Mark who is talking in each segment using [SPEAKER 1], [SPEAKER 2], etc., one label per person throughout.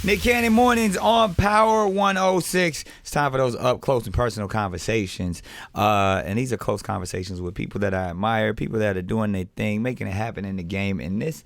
[SPEAKER 1] Nick Cannon Mornings on Power 106. It's time for those up close and personal conversations. And these are close conversations with people that I admire, people that are doing their thing, making it happen in the game. And this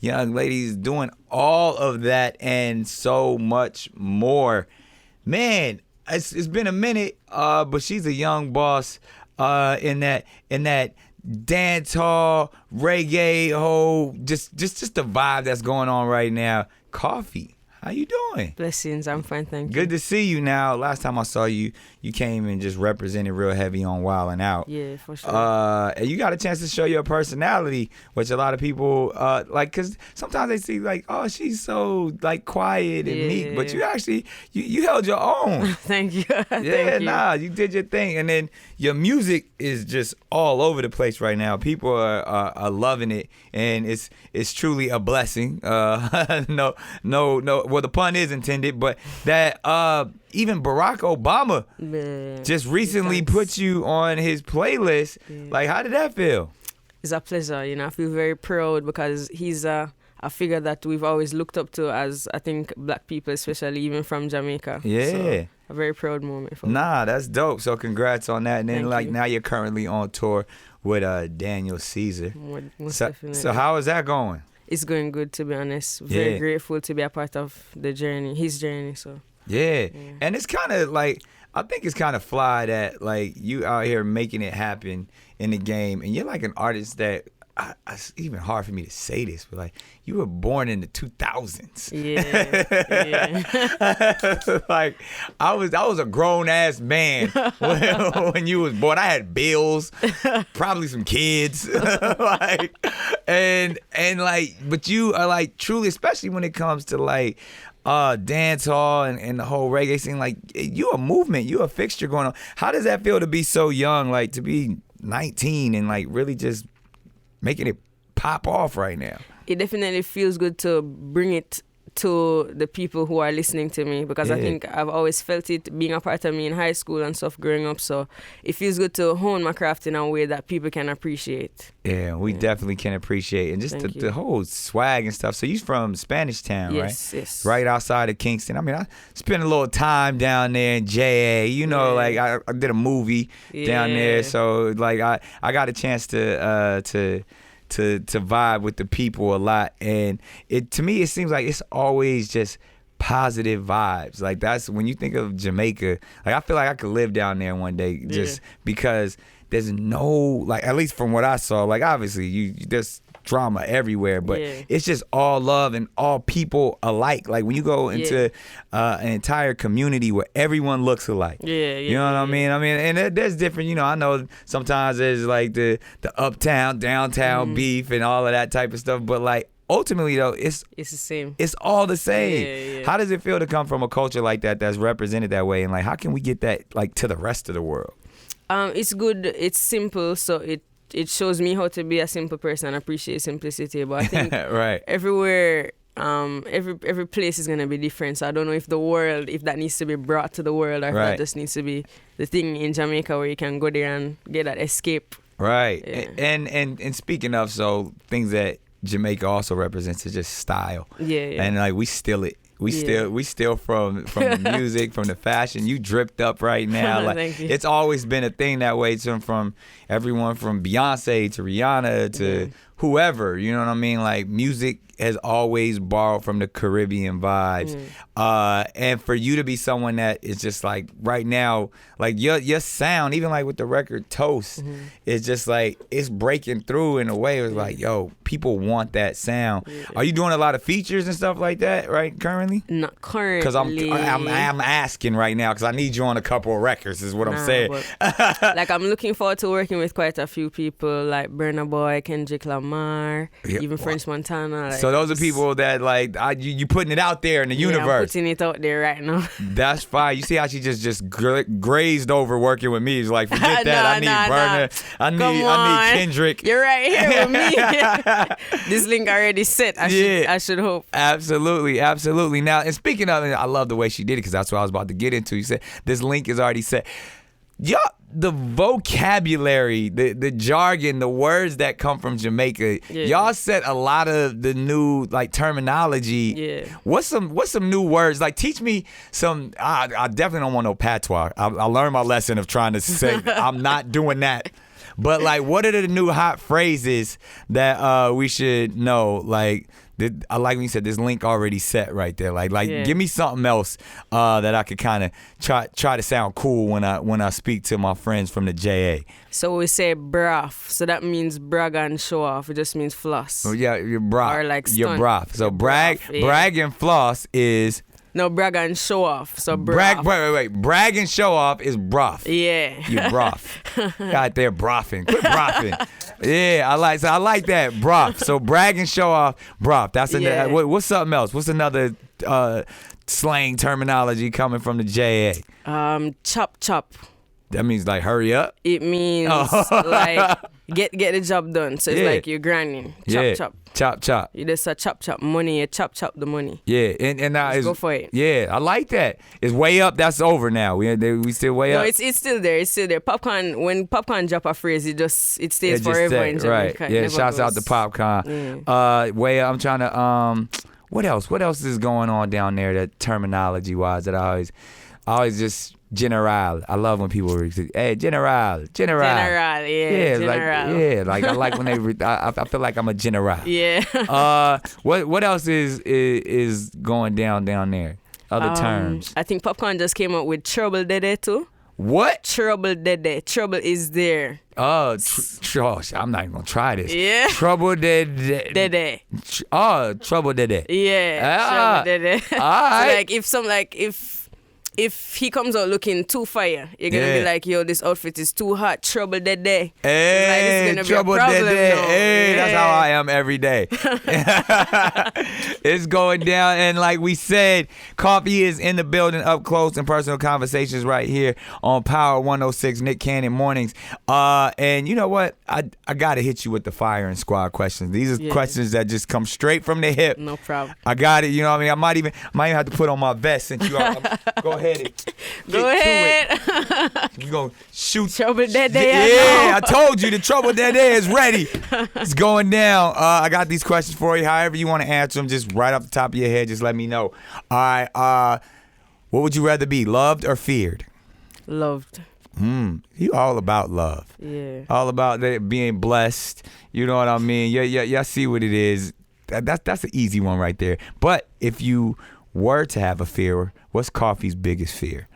[SPEAKER 1] young lady is doing all of that and so much more. Man, it's been a minute, but she's a young boss in that dance hall, reggae, whole just the vibe that's going on right now. Koffee. How you doing?
[SPEAKER 2] Blessings, I'm fine, thank you.
[SPEAKER 1] Good to see you now. Last time I saw you, you came and just represented real heavy on Wild and Out.
[SPEAKER 2] Yeah, for sure.
[SPEAKER 1] And you got a chance to show your personality, which a lot of people like, because sometimes they see like, oh, she's so like quiet and meek, but you actually, you held your own.
[SPEAKER 2] Thank you.
[SPEAKER 1] You did your thing. And then your music is just all over the place right now. People are loving it, and it's truly a blessing. No. Well, the pun is intended, but that even Barack Obama just recently put you on his playlist. Yeah. Like, how did that feel?
[SPEAKER 2] It's a pleasure. I feel very proud because he's a figure that we've always looked up to as, I think, black people, especially even from Jamaica.
[SPEAKER 1] Yeah.
[SPEAKER 2] So, a very proud moment for me.
[SPEAKER 1] That's dope. So congrats on that. And then now you're currently on tour with Daniel Caeser.
[SPEAKER 2] Most definitely.
[SPEAKER 1] So how is that going?
[SPEAKER 2] It's going good, to be honest. Very grateful to be a part of the journey, his journey. So
[SPEAKER 1] yeah. And it's kind of like, I think it's kind of fly that like you out here making it happen in the game, and you're like an artist that it's even hard for me to say this, but like you were born in the 2000s.
[SPEAKER 2] Yeah.
[SPEAKER 1] Like I was a grown ass man when you was born. I had bills, probably some kids, like and like, but you are like truly, especially when it comes to like dance hall and the whole reggae scene. Like you a movement, you a fixture going on. How does that feel to be so young, like to be 19 and like really just making it pop off right now?
[SPEAKER 2] It definitely feels good to bring it to the people who are listening to me, because I think I've always felt it being a part of me in high school and stuff growing up. So it feels good to hone my craft in a way that people can appreciate.
[SPEAKER 1] Yeah, we definitely can appreciate it. And just the whole swag and stuff. So you're from Spanish Town, right?
[SPEAKER 2] Yes.
[SPEAKER 1] Right outside of Kingston. I mean, I spent a little time down there in JA. Like I did a movie down there. So like I got a chance to vibe with the people a lot, and to me it seems like it's always just positive vibes. Like that's when you think of Jamaica, like I feel like I could live down there one day just because there's no, like, at least from what I saw, like obviously there's drama everywhere, but it's just all love and all people alike. Like when you go into an entire community where everyone looks alike, you know what I mean? And there's different, I know sometimes there's like the uptown, downtown beef and all of that type of stuff, but like ultimately though, it's
[SPEAKER 2] the same.
[SPEAKER 1] It's all the same.
[SPEAKER 2] Yeah.
[SPEAKER 1] How does it feel to come from a culture like that that's represented that way, and like how can we get that like to the rest of the world?
[SPEAKER 2] It's good. It's simple, so it shows me how to be a simple person and appreciate simplicity. But I think everywhere, every place is gonna be different. So I don't know if that needs to be brought to the world, or if that just needs to be the thing in Jamaica where you can go there and get that escape.
[SPEAKER 1] Right.
[SPEAKER 2] Yeah.
[SPEAKER 1] And speaking of, so things that Jamaica also represents is just style.
[SPEAKER 2] Yeah.
[SPEAKER 1] And like we steal it. We steal from the music, from the fashion. You dripped up right now. Like
[SPEAKER 2] Thank you.
[SPEAKER 1] It's always been a thing that way. From everyone from Beyonce to Rihanna to whoever. You know what I mean? Like music has always borrowed from the Caribbean vibes. And for you to be someone that is just like right now, like your sound, even like with the record Toast, is just like it's breaking through in a way. It's like, yo, people want that sound. Are you doing a lot of features and stuff like that right currently?
[SPEAKER 2] Not currently.
[SPEAKER 1] Because I'm asking right now because I need you on a couple of records is what I'm saying.
[SPEAKER 2] Like I'm looking forward to working with quite a few people like Burna Boy, Kendrick Lamar, even French Montana. Like,
[SPEAKER 1] so those are people that like you putting it out there in the universe.
[SPEAKER 2] I'm putting it out there right now.
[SPEAKER 1] That's fine. You see how she just grazed over working with me. It's like forget that. I need Burna. I need Kendrick.
[SPEAKER 2] You're right here with me. This link already set. I should hope.
[SPEAKER 1] Absolutely. Now, and speaking of it, I love the way she did it because that's what I was about to get into. You said this link is already set. Y'all, the vocabulary, the jargon, the words that come from Jamaica. Yeah. Y'all said a lot of the new like terminology.
[SPEAKER 2] Yeah.
[SPEAKER 1] What's some new words? Like teach me some. I definitely don't want no patois. I learned my lesson of trying to say I'm not doing that. But like, what are the new hot phrases that we should know? Like. I like when you said this link already set right there. Like give me something else that I could kind of try to sound cool when I speak to my friends from the JA.
[SPEAKER 2] So we say braff. So that means brag and show off. It just means floss.
[SPEAKER 1] Oh yeah, you're braff.
[SPEAKER 2] Or like stunt.
[SPEAKER 1] You're braff. So brag and floss is.
[SPEAKER 2] No, brag and show off. So
[SPEAKER 1] wait. Brag and show off is broth.
[SPEAKER 2] Yeah.
[SPEAKER 1] You broth. Out there brothing. Quit brothing. Yeah, I like that broth. So brag and show off broth. That's what's something else? What's another slang terminology coming from the JA?
[SPEAKER 2] Chop chop.
[SPEAKER 1] That means like hurry up.
[SPEAKER 2] It means like get the job done. So it's like you're grinding. Chop chop.
[SPEAKER 1] Chop chop.
[SPEAKER 2] You just a chop chop money. You chop the money.
[SPEAKER 1] Yeah, and now
[SPEAKER 2] go for it.
[SPEAKER 1] Yeah, I like that. It's way up. That's over now. We still way up.
[SPEAKER 2] No, it's still there. It's still there. Popcorn. When Popcorn drop a phrase, it stays forever in Jamaica.
[SPEAKER 1] Right. Yeah. Shouts out to Popcorn. Way up. I'm trying to What else? What else is going on down there? That terminology wise, that I always just. General. I love when people say, "Hey, General."
[SPEAKER 2] Yeah,
[SPEAKER 1] like I like when they. I feel like I'm a general.
[SPEAKER 2] Yeah.
[SPEAKER 1] What else is going down there? Other terms.
[SPEAKER 2] I think Popcorn just came up with trouble dede too.
[SPEAKER 1] What?
[SPEAKER 2] Trouble dede. Trouble is there.
[SPEAKER 1] Oh, I'm not even gonna try this.
[SPEAKER 2] Yeah.
[SPEAKER 1] Trouble dede. Trouble dede.
[SPEAKER 2] Yeah. Trouble dede.
[SPEAKER 1] All right.
[SPEAKER 2] So like if he comes out looking too fire, you're gonna be like, yo, this outfit is too hot. Trouble that day.
[SPEAKER 1] Hey,
[SPEAKER 2] it's gonna
[SPEAKER 1] trouble
[SPEAKER 2] be a problem
[SPEAKER 1] that day.
[SPEAKER 2] now.
[SPEAKER 1] Hey, that's how I am every day. It's going down, and like we said, Koffee is in the building, up close and personal conversations right here on Power 106 Nick Cannon Mornings. And you know what? I gotta hit you with the firing squad questions. These are questions that just come straight from the hip.
[SPEAKER 2] No problem.
[SPEAKER 1] I got it. You know what I mean? I might even have to put on my vest since you are. Go ahead.
[SPEAKER 2] Go ahead.
[SPEAKER 1] You gonna shoot
[SPEAKER 2] trouble that day.
[SPEAKER 1] Yeah, I told you the trouble that day is ready. It's going down. I got these questions for you. However you want to answer them, just right off the top of your head, just let me know. All right. What would you rather be, loved or feared?
[SPEAKER 2] Loved.
[SPEAKER 1] You all about love.
[SPEAKER 2] Yeah.
[SPEAKER 1] All about being blessed. You know what I mean? Yeah. See what it is. That's an easy one right there. But if you were to have a fear, what's Koffee's biggest fear?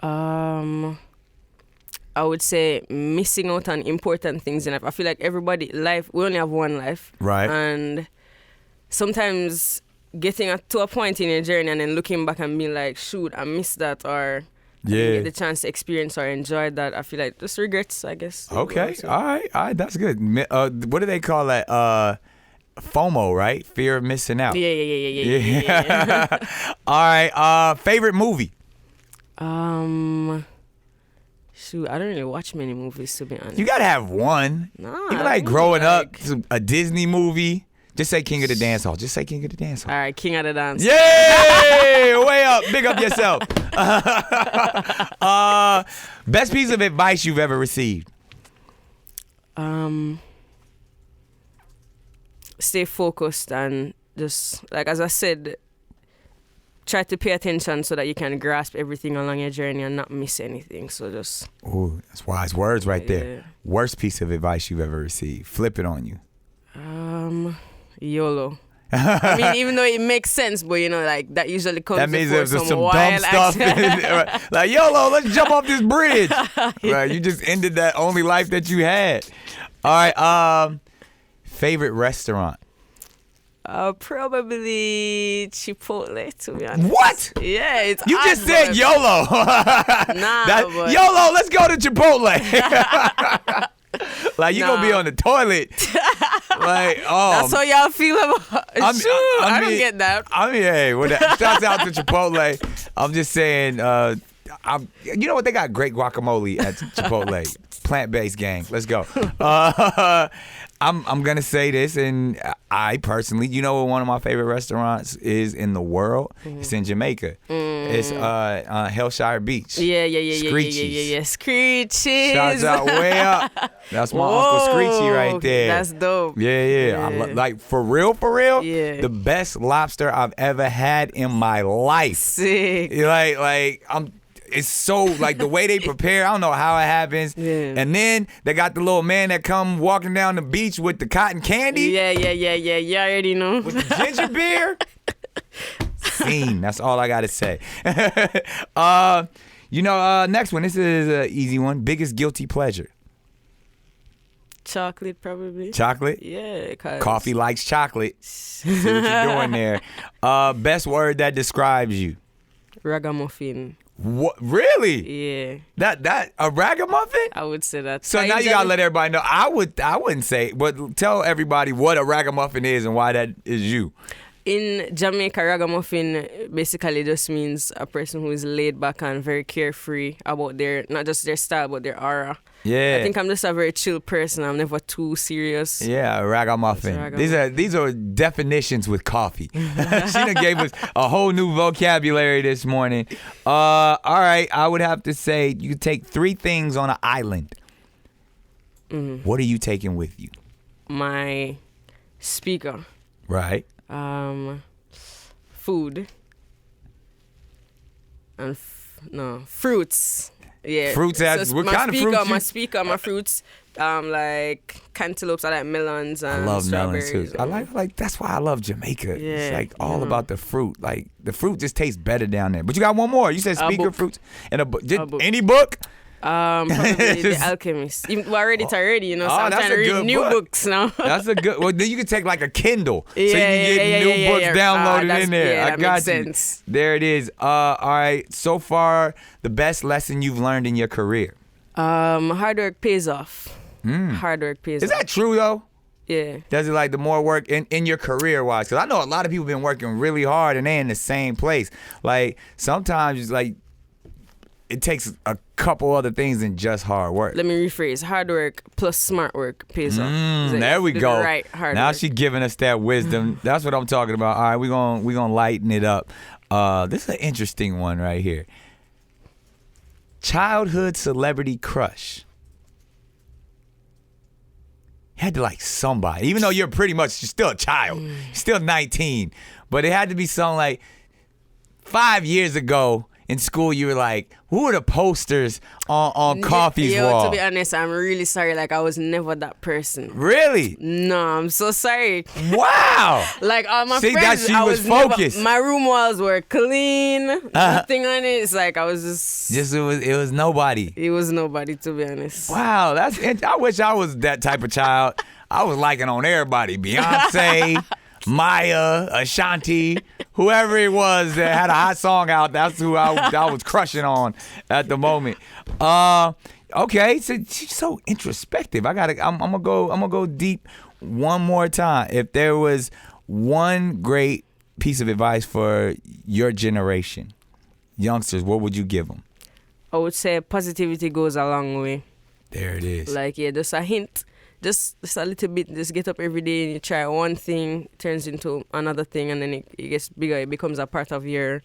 [SPEAKER 2] I would say missing out on important things in life. I feel like we only have one life.
[SPEAKER 1] Right.
[SPEAKER 2] And sometimes getting to a point in your journey and then looking back and being like, shoot, I missed that, or I didn't get the chance to experience or enjoy that. I feel like just regrets, I guess.
[SPEAKER 1] Okay. All right. That's good. What do they call that? FOMO, right? Fear of missing out.
[SPEAKER 2] Yeah.
[SPEAKER 1] All right. Favorite movie?
[SPEAKER 2] Shoot, I don't really watch many movies, to be honest.
[SPEAKER 1] You gotta have one.
[SPEAKER 2] Nah,
[SPEAKER 1] even like growing up, a Disney movie. Just say King of the Dance Hall. Just say King of the Dance Hall.
[SPEAKER 2] All right, King of the Dance.
[SPEAKER 1] Yay! Way up. Big up yourself. Best piece of advice you've ever received?
[SPEAKER 2] Stay focused and just, like as I said, try to pay attention so that you can grasp everything along your journey and not miss anything. So just...
[SPEAKER 1] Ooh, that's wise words right there. Worst piece of advice you've ever received? Flip it on you.
[SPEAKER 2] YOLO. I mean, even though it makes sense, but like that usually comes
[SPEAKER 1] that means
[SPEAKER 2] before
[SPEAKER 1] there's some
[SPEAKER 2] wild
[SPEAKER 1] dumb stuff. Like, YOLO, let's jump off this bridge. Right, you just ended that only life that you had. All right, favorite restaurant?
[SPEAKER 2] Probably Chipotle, to be honest.
[SPEAKER 1] What?
[SPEAKER 2] Yeah, it's
[SPEAKER 1] you just said YOLO.
[SPEAKER 2] But...
[SPEAKER 1] YOLO, let's go to Chipotle. Like, you gonna be on the toilet. Like,
[SPEAKER 2] that's how y'all feel about it. I don't get that.
[SPEAKER 1] I mean, hey, shouts out to Chipotle. I'm just saying, you know what? They got great guacamole at Chipotle. plant-based gang. Let's go. I'm gonna say this, and I personally, you know what one of my favorite restaurants is in the world? It's in Jamaica. It's Hellshire Beach.
[SPEAKER 2] Yeah.
[SPEAKER 1] Screechies.
[SPEAKER 2] Screechies.
[SPEAKER 1] Shouts out way up. That's my Uncle Screechy right there.
[SPEAKER 2] That's dope.
[SPEAKER 1] Yeah. Like for real.
[SPEAKER 2] Yeah.
[SPEAKER 1] The best lobster I've ever had in my life.
[SPEAKER 2] Sick.
[SPEAKER 1] It's so like the way they prepare. I don't know how it happens.
[SPEAKER 2] Yeah.
[SPEAKER 1] And then they got the little man that come walking down the beach with the cotton candy.
[SPEAKER 2] Yeah. You already know.
[SPEAKER 1] With the ginger beer. Scene. That's all I gotta say. Next one. This is an easy one. Biggest guilty pleasure.
[SPEAKER 2] Chocolate, probably.
[SPEAKER 1] Chocolate?
[SPEAKER 2] Yeah.
[SPEAKER 1] Coffee likes chocolate. See what you're doing there. Best word that describes you.
[SPEAKER 2] Ragamuffin.
[SPEAKER 1] What? Really?
[SPEAKER 2] Yeah.
[SPEAKER 1] That a ragamuffin?
[SPEAKER 2] I would say that.
[SPEAKER 1] So now you gotta let everybody know. I wouldn't say, but tell everybody what a ragamuffin is and why that is you.
[SPEAKER 2] In Jamaica, ragamuffin basically just means a person who is laid back and very carefree about their, not just their style, but their aura.
[SPEAKER 1] Yeah.
[SPEAKER 2] I think I'm just a very chill person. I'm never too serious.
[SPEAKER 1] Yeah, ragamuffin. These are definitions with coffee. She done gave us a whole new vocabulary this morning. All right, I would have to say you take 3 things on an island. What are you taking with you?
[SPEAKER 2] My speaker.
[SPEAKER 1] Right.
[SPEAKER 2] Food. And fruits. Yeah.
[SPEAKER 1] Fruits. What kind of fruits?
[SPEAKER 2] My fruits. Like cantaloupes. I like melons and
[SPEAKER 1] I love melons
[SPEAKER 2] strawberries.
[SPEAKER 1] too. I like. That's why I love Jamaica.
[SPEAKER 2] Yeah,
[SPEAKER 1] It's like all about the fruit. Like the fruit just tastes better down there. But you got one more. You said speaker, fruits, and a book. Any book?
[SPEAKER 2] Probably The Alchemist. I read it already, so I'm trying to read new books now.
[SPEAKER 1] That's a good. Well, then you can take like a Kindle, so you can get new books downloaded in there. I got you. Sense. There it is. All right. So far, the best lesson you've learned in your career.
[SPEAKER 2] Hard work pays off. Hard work pays off.
[SPEAKER 1] Is that true though?
[SPEAKER 2] Yeah.
[SPEAKER 1] Does it like the more work in your career wise? Because I know a lot of people been working really hard and they in the same place. Like sometimes like it takes a couple other things than just hard work.
[SPEAKER 2] Let me rephrase. Hard work plus smart work pays off.
[SPEAKER 1] There we go.
[SPEAKER 2] Right, hard
[SPEAKER 1] now
[SPEAKER 2] work.
[SPEAKER 1] She's giving us that wisdom. That's what I'm talking about. All right, we're gonna lighten it up. This is an interesting one right here. Childhood celebrity crush. You had to like somebody, even though you're still a child, still 19, but it had to be something like 5 years ago. In school, you were like, who are the posters on Coffee's wall?
[SPEAKER 2] To be honest, I'm really sorry. Like, I was never that person.
[SPEAKER 1] Really?
[SPEAKER 2] No, I'm so sorry.
[SPEAKER 1] Wow.
[SPEAKER 2] Like, all my
[SPEAKER 1] See,
[SPEAKER 2] friends,
[SPEAKER 1] that she was focused.
[SPEAKER 2] My room walls were clean. Nothing on it. It's like, I was just...
[SPEAKER 1] it was nobody.
[SPEAKER 2] It was nobody, to be honest.
[SPEAKER 1] Wow. I wish I was that type of child. I was liking on everybody. Beyonce... Maya, Ashanti, whoever it was that had a hot song out, that's who I was crushing on at the moment. Okay, so she's so introspective. I'm gonna go deep one more time. If there was one great piece of advice for your generation, youngsters, what would you give them?
[SPEAKER 2] I would say positivity goes a long way.
[SPEAKER 1] There it is.
[SPEAKER 2] Like, yeah, just a hint. Just a little bit. Just get up every day and you try one thing, turns into another thing, and then it gets bigger. It becomes a part of your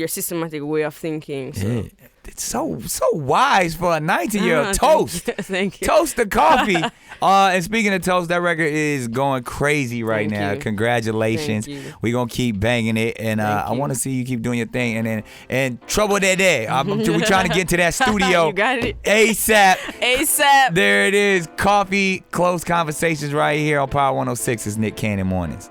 [SPEAKER 2] systematic way of thinking. So.
[SPEAKER 1] Yeah. It's so wise for a 19-year-old. Toast.
[SPEAKER 2] Thank you.
[SPEAKER 1] Toast the coffee. And speaking of toast, that record is going crazy right now.
[SPEAKER 2] You.
[SPEAKER 1] Congratulations. We're going to keep banging it. And I want to see you keep doing your thing. And trouble that day. We're trying to get to that studio.
[SPEAKER 2] You got it.
[SPEAKER 1] ASAP. There it is. Coffee, close conversations right here on Power 106. It's Nick Cannon Mornings.